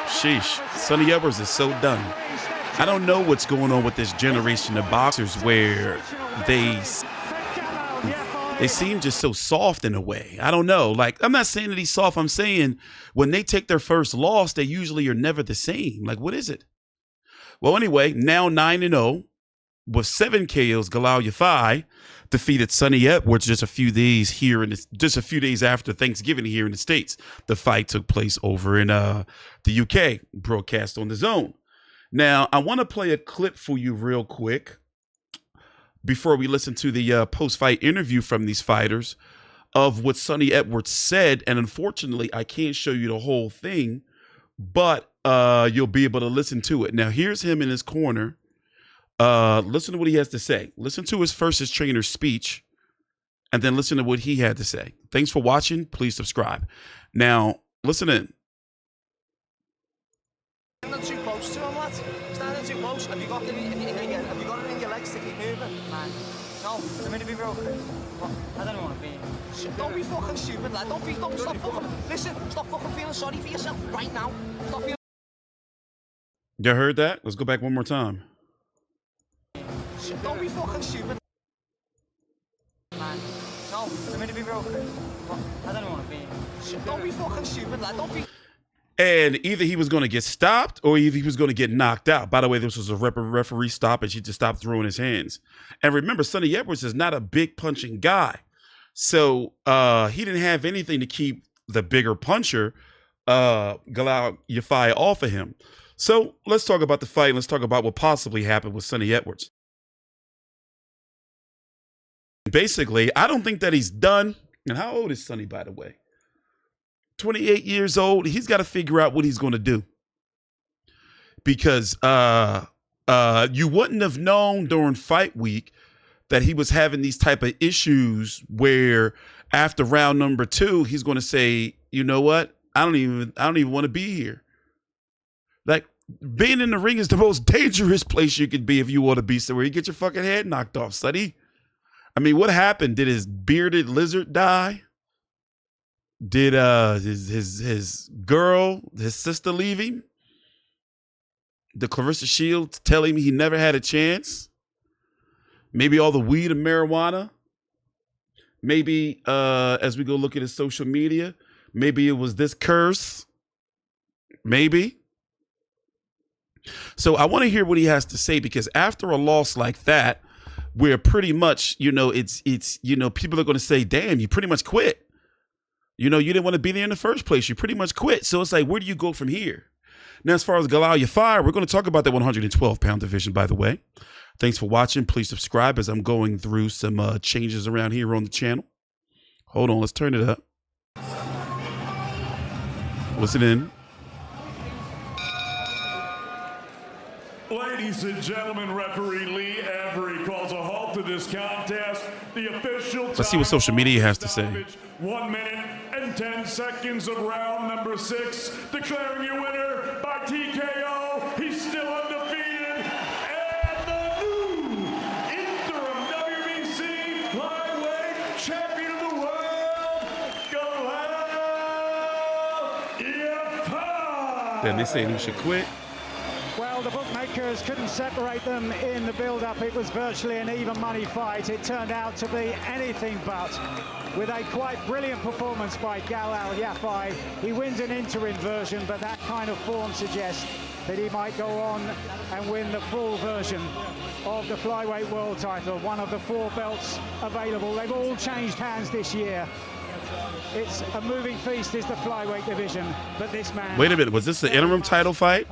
Sheesh. Sonny Edwards is so done. I don't know what's going on with this generation of boxers where they seem just so soft in a way. I don't know. Like, I'm not saying that he's soft. I'm saying when they take their first loss, they usually are never the same. Like, what is it? Well, anyway, now 9-0 with 7 KOs. Galal Yafai defeated Sonny Edwards just a few days after Thanksgiving here in the States. The fight took place over in the UK, broadcast on the Zone. Now, I want to play a clip for you real quick before we listen to the post-fight interview from these fighters of what Sonny Edwards said. And unfortunately, I can't show you the whole thing, but you'll be able to listen to it. Now, here's him in his corner. Listen to what he has to say. Listen to his trainer's speech, and then listen to what he had to say. Thanks for watching. Please subscribe. Now, listen in. Too close to him, lad. Standing too close. Have you got it in your legs to keep moving? Man, no. I'm going to be broken. I don't want to be. Don't be fucking stupid, lad. Don't stop fucking. Listen, stop fucking feeling sorry for yourself right now. Stop feeling. You heard that? Let's go back one more time. Don't be fucking stupid. Man, no. I'm going to be broken. I don't want to be. Don't be fucking stupid, lad. Don't be. And either he was going to get stopped or either he was going to get knocked out. By the way, this was a referee stoppage. He just stopped throwing his hands. And remember, Sonny Edwards is not a big punching guy. So he didn't have anything to keep the bigger puncher, Galal Yafai, off of him. So let's talk about the fight. Let's talk about what possibly happened with Sonny Edwards. Basically, I don't think that he's done. And how old is Sonny, by the way? 28 years old. He's got to figure out what he's going to do, because you wouldn't have known during fight week that he was having these type of issues where after round number 2, he's going to say, you know what? I don't even want to be here. Like, being in the ring is the most dangerous place you could be if you want to be somewhere. You get your fucking head knocked off, Sonny. I mean, what happened? Did his bearded lizard die? Did his girl, his sister, leave him? Did Clarissa Shields tell him he never had a chance? Maybe all the weed and marijuana? Maybe as we go look at his social media, maybe it was this curse. Maybe. So I want to hear what he has to say, because after a loss like that, where pretty much, it's people are going to say, damn, you pretty much quit. You didn't want to be there in the first place. You pretty much quit. So it's like, where do you go from here? Now, as far as Galal Yafai, we're going to talk about that 112-pound division, by the way. Thanks for watching. Please subscribe as I'm going through some changes around here on the channel. Hold on. Let's turn it up. Listen in. Ladies and gentlemen, referee Lee Avery calls a halt to this contest. The official. Let's see what social media has to say. 1 minute and 10 seconds of round number 6. Declaring your winner by TKO. He's still undefeated. And the new interim WBC flyweight champion of the world, Galal Yafai. Then they say he should quit. Well, the bookmakers couldn't separate them in the build-up. It was virtually an even money fight. It turned out to be anything but. With a quite brilliant performance by Galal Yafai, he wins an interim version, but that kind of form suggests that he might go on and win the full version of the flyweight world title, one of the 4 belts available. They've all changed hands this year. It's a moving feast, is the flyweight division, but this man... Wait a minute, was this the interim title fight?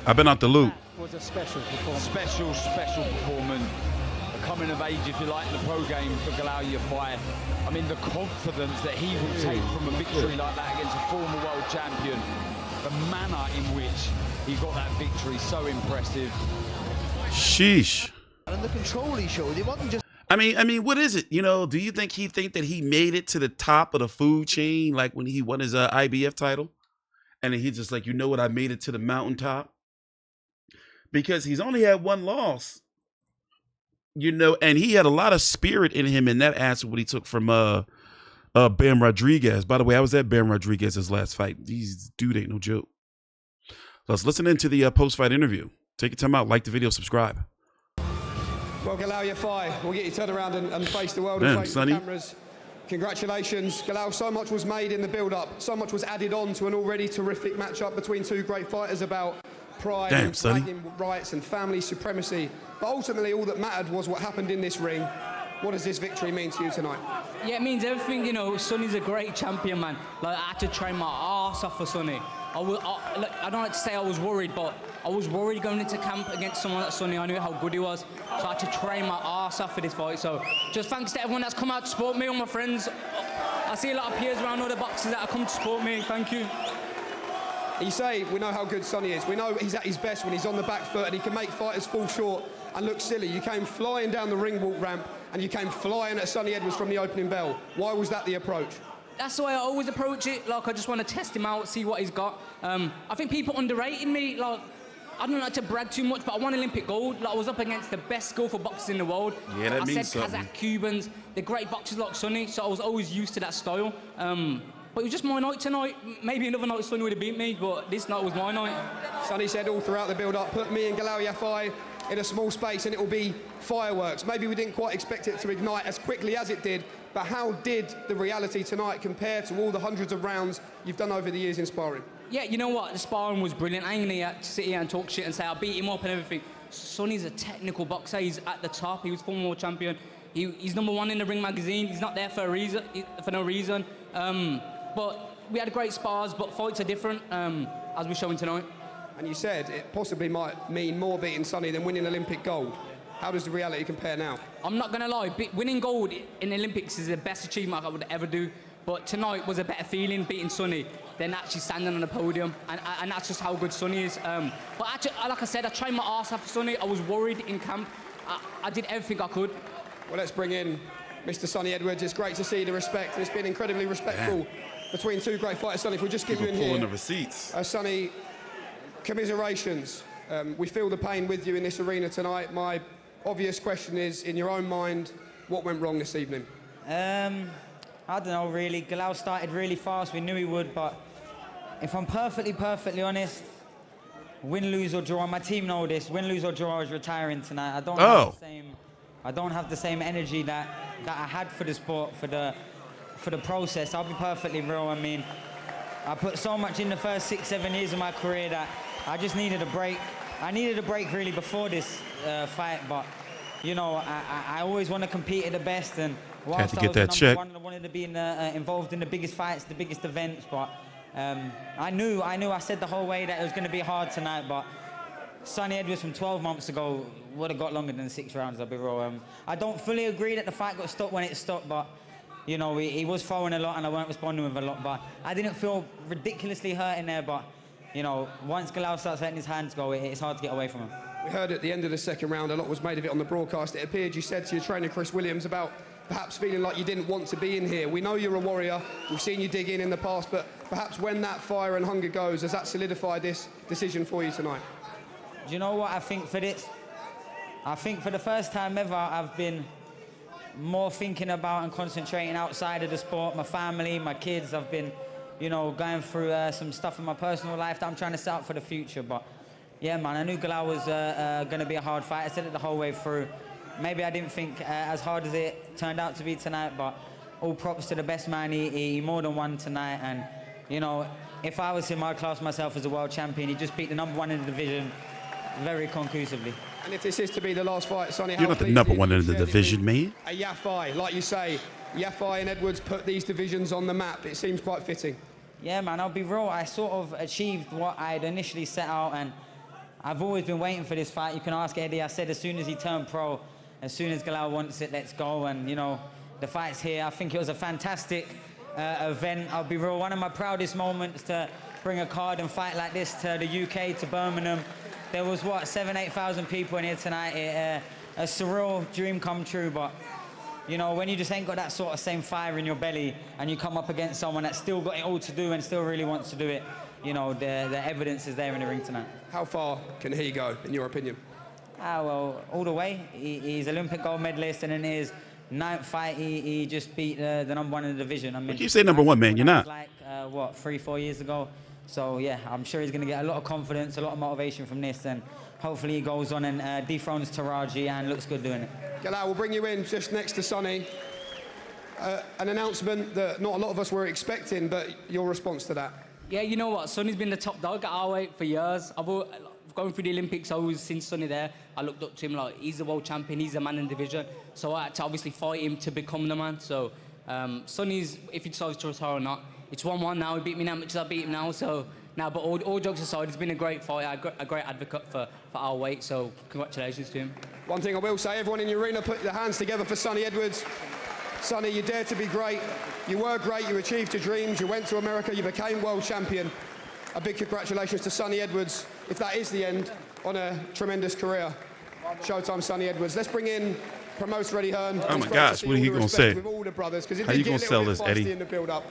I've been out the loop. That was a special performance. Special performance. A coming of age, if you like, in the pro game for Galal Yafai. I mean, the confidence that he will take from a victory like that against a former world champion. The manner in which he got that victory, so impressive. Sheesh. And the control he showed, it wasn't just. I mean, what is it? Do you think that he made it to the top of the food chain, like when he won his IBF title? And then he's just like, what, I made it to the mountaintop? Because he's only had 1 loss. And he had a lot of spirit in him, and that answered what he took from Bam Rodriguez. By the way, I was at Bam Rodriguez's last fight. These dude ain't no joke. Let's listen into the post-fight interview. Take your time out, like the video, subscribe. Well, Galal Yafai, we'll get you turned around and face the world Damn, and face Sonny. the cameras. Congratulations, Galal. So much was made in the build-up. So much was added on to an already terrific matchup between two great fighters about pride Damn, and Sonny. bragging rights and family supremacy. But ultimately, all that mattered was what happened in this ring. What does this victory mean to you tonight? Yeah, it means everything, you know. Sonny's a great champion, man. Like, I had to train my arse off for Sonny. I don't like to say I was worried, but I was worried going into camp against someone like Sonny. I knew how good he was, so I had to train my arse off for this fight. So just thanks to everyone that's come out to support me, all my friends. I see a lot of peers around other boxers that have come to support me. Thank you. You say we know how good Sonny is. We know he's at his best when he's on the back foot and he can make fighters fall short and look silly. You came flying down the ring walk ramp and you came flying at Sonny Edwards from the opening bell. Why was that the approach? That's the way I always approach it. Like, I just want to test him out, see what he's got. I think people underrated me. Like, I don't like to brag too much, but I won Olympic gold. Like, I was up against the best skillful boxers in the world. Yeah, that I means said something. Kazakh, Cubans, the great boxers like Sonny, so I was always used to that style. But it was just my night tonight. Maybe another night Sonny would have beat me, but this night was my night. Sonny said all throughout the build-up, put me and Galal Yafai in a small space and it will be fireworks. Maybe we didn't quite expect it to ignite as quickly as it did, but how did the reality tonight compare to all the hundreds of rounds you've done over the years in sparring? Yeah, you know what? The sparring was brilliant. I ain't gonna sit here and talk shit and say I beat him up and everything. Sonny's a technical boxer. He's at the top. He was former world champion. He's #1 in the Ring magazine. He's not there for a reason, for no reason. But we had great spars, but fights are different, as we're showing tonight. And you said it possibly might mean more beating Sonny than winning Olympic gold. How does the reality compare now? I'm not gonna lie, winning gold in the Olympics is the best achievement I would ever do. But tonight was a better feeling beating Sonny than actually standing on the podium, and that's just how good Sonny is. But actually, like I said, I trained my arse off for Sonny. I was worried in camp. I did everything I could. Well, let's bring in Mr. Sonny Edwards. It's great to see the respect. It's been incredibly respectful between two great fighters. Sonny, if we just get you in Pulling here. the receipts. Sonny, commiserations. We feel the pain with you in this arena tonight. My obvious question is, in your own mind, what went wrong this evening? I don't know, really. Galal started really fast. We knew he would, but if I'm perfectly honest, win, lose or draw, my team know this. Win, lose or draw, I was retiring tonight. I don't have the same energy that I had for the sport, for the process. I'll be perfectly real. I mean, I put so much in the first 6-7 years of my career that I just needed a break. I needed a break really before this fight, but you know, I always want to compete at the best, and whilst Had to get I that was check. #1, I wanted to be involved in the biggest fights, the biggest events, but I knew I said the whole way that it was going to be hard tonight, but Sonny Edwards from 12 months ago would have got longer than 6 rounds, I'll be real. I don't fully agree that the fight got stopped when it stopped, but you know, he was throwing a lot and I weren't responding with a lot, but I didn't feel ridiculously hurt in there, but you know, once Galal starts letting his hands go, it's hard to get away from him. We heard at the end of the second round, a lot was made of it on the broadcast. It appeared you said to your trainer, Chris Williams, about perhaps feeling like you didn't want to be in here. We know you're a warrior. We've seen you dig in the past, but perhaps when that fire and hunger goes, does that solidify this decision for you tonight? Do you know what I think for this? I think for the first time ever, I've been more thinking about and concentrating outside of the sport, my family, my kids. I've been, you know, going through some stuff in my personal life that I'm trying to set up for the future. But yeah, man, I knew Galal was going to be a hard fight. I said it the whole way through. Maybe I didn't think as hard as it turned out to be tonight, but all props to the best man. He more than won tonight, and you know, if I was him, I'd class myself as a world champion. He just beat the #1 in the division very conclusively. And if this is to be the last fight, Sonny, You're not the #1 in the division, man. A Yafai, like you say, Yafai and Edwards put these divisions on the map. It seems quite fitting. Yeah, man, I'll be real. I sort of achieved what I'd initially set out, and I've always been waiting for this fight. You can ask Eddie. I said as soon as he turned pro, as soon as Galal wants it, let's go. And, you know, the fight's here. I think it was a fantastic event. I'll be real. One of my proudest moments to bring a card and fight like this to the UK, to Birmingham. There was, what, 7,000-8,000 people in here tonight. A surreal dream come true, but, you know, when you just ain't got that sort of same fire in your belly and you come up against someone that's still got it all to do and still really wants to do it, you know, the evidence is there in the ring tonight. How far can he go, in your opinion? Well, all the way. He's Olympic gold medalist, and in his 9th fight, he just beat the #1 in the division. I mean, You say #1, man. You're not. Like, what, 3-4 years ago? So yeah, I'm sure he's going to get a lot of confidence, a lot of motivation from this, and hopefully he goes on and dethrones Taraji and looks good doing it. Galal, we'll bring you in just next to Sonny. An announcement that not a lot of us were expecting, but your response to that? Yeah, you know what? Sonny's been the top dog at our weight for years. Going through the Olympics, I always seen Sonny there. I looked up to him like he's the world champion, he's the man in the division. So I had to obviously fight him to become the man. So Sonny's, if he decides to retire or not, it's 1-1 now. He beat me now, much as I beat him now. So now, but all jokes aside, it's been a great fight, a great advocate for our weight. So congratulations to him. One thing I will say, everyone in the arena, put your hands together for Sonny Edwards. Sonny, you dared to be great. You were great. You achieved your dreams. You went to America. You became world champion. A big congratulations to Sonny Edwards, if that is the end, on a tremendous career. Showtime, Sonny Edwards. Let's bring in promoter Eddie Hearn. Oh my gosh, what are you gonna say? With all the brothers, because How you gonna sell this, Eddie? In the build-up.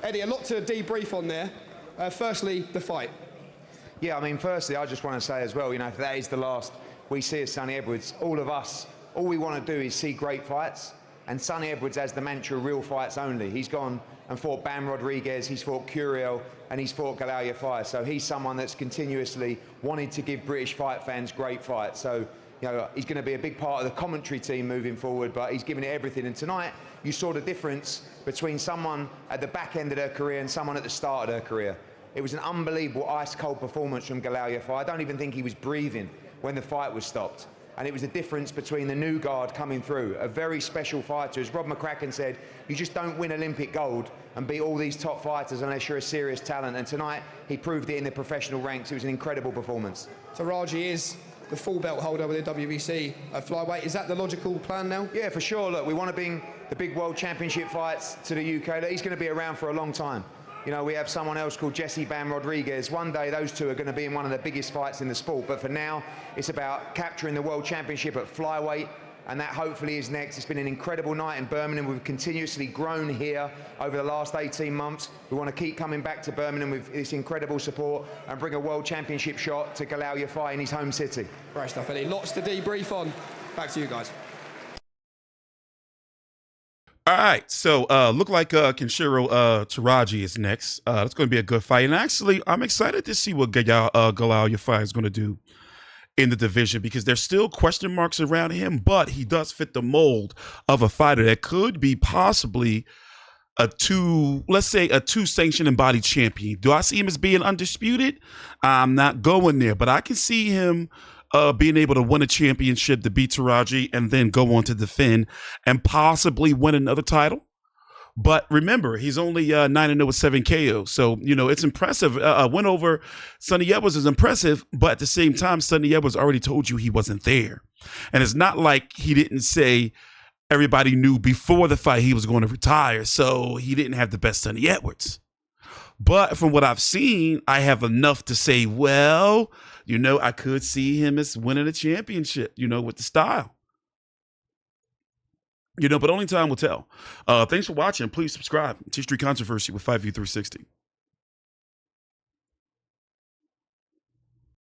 Eddie, a lot to debrief on there. Firstly, the fight. Yeah, I mean, firstly, I just want to say as well, you know, if that is the last we see of Sonny Edwards, all of us, all we want to do is see great fights. And Sonny Edwards has the mantra, real fights only. He's gone and fought Bam Rodriguez, he's fought Curiel, and he's fought Galal Yafai. So he's someone that's continuously wanted to give British fight fans great fights. So, you know, he's going to be a big part of the commentary team moving forward, but he's given it everything. And tonight, you saw the difference between someone at the back end of their career and someone at the start of their career. It was an unbelievable ice-cold performance from Galal Yafai. I don't even think he was breathing when the fight was stopped. And it was the difference between the new guard coming through, a very special fighter. As Rob McCracken said, you just don't win Olympic gold and beat all these top fighters unless you're a serious talent. And tonight, he proved it in the professional ranks. It was an incredible performance. Taraji is the full belt holder with the WBC at flyweight. Is that the logical plan now? Yeah, for sure. Look, we want to bring the big world championship fights to the UK. Look, he's going to be around for a long time. You know, we have someone else called Jesse Bam Rodriguez. One day, those two are going to be in one of the biggest fights in the sport. But for now, it's about capturing the world championship at flyweight, and that hopefully is next. It's been an incredible night in Birmingham. We've continuously grown here over the last 18 months. We want to keep coming back to Birmingham with this incredible support and bring a world championship shot to Galal Yafai in his home city. Great stuff, Eddie. Lots to debrief on. Back to you guys. All right, so look like Kenshiro Taraji is next. That's going to be a good fight, and actually, I'm excited to see what Galal Yafai is going to do in the division, because there's still question marks around him, but he does fit the mold of a fighter that could be possibly let's say a two sanctioned embodied champion. Do I see him as being undisputed? I'm not going there, but I can see him being able to win a championship to beat Taraji and then go on to defend and possibly win another title. But remember, he's only 9-0 with 7 KOs. So, you know, it's impressive. A win over Sonny Edwards is impressive, but at the same time, Sonny Edwards already told you he wasn't there. And it's not like he didn't say everybody knew before the fight he was going to retire, so he didn't have the best Sonny Edwards. But from what I've seen, I have enough to say, well, you know, I could see him as winning a championship, you know, with the style. You know, but only time will tell. Thanks for watching. Please subscribe. TstreeT Controversy with 5v360.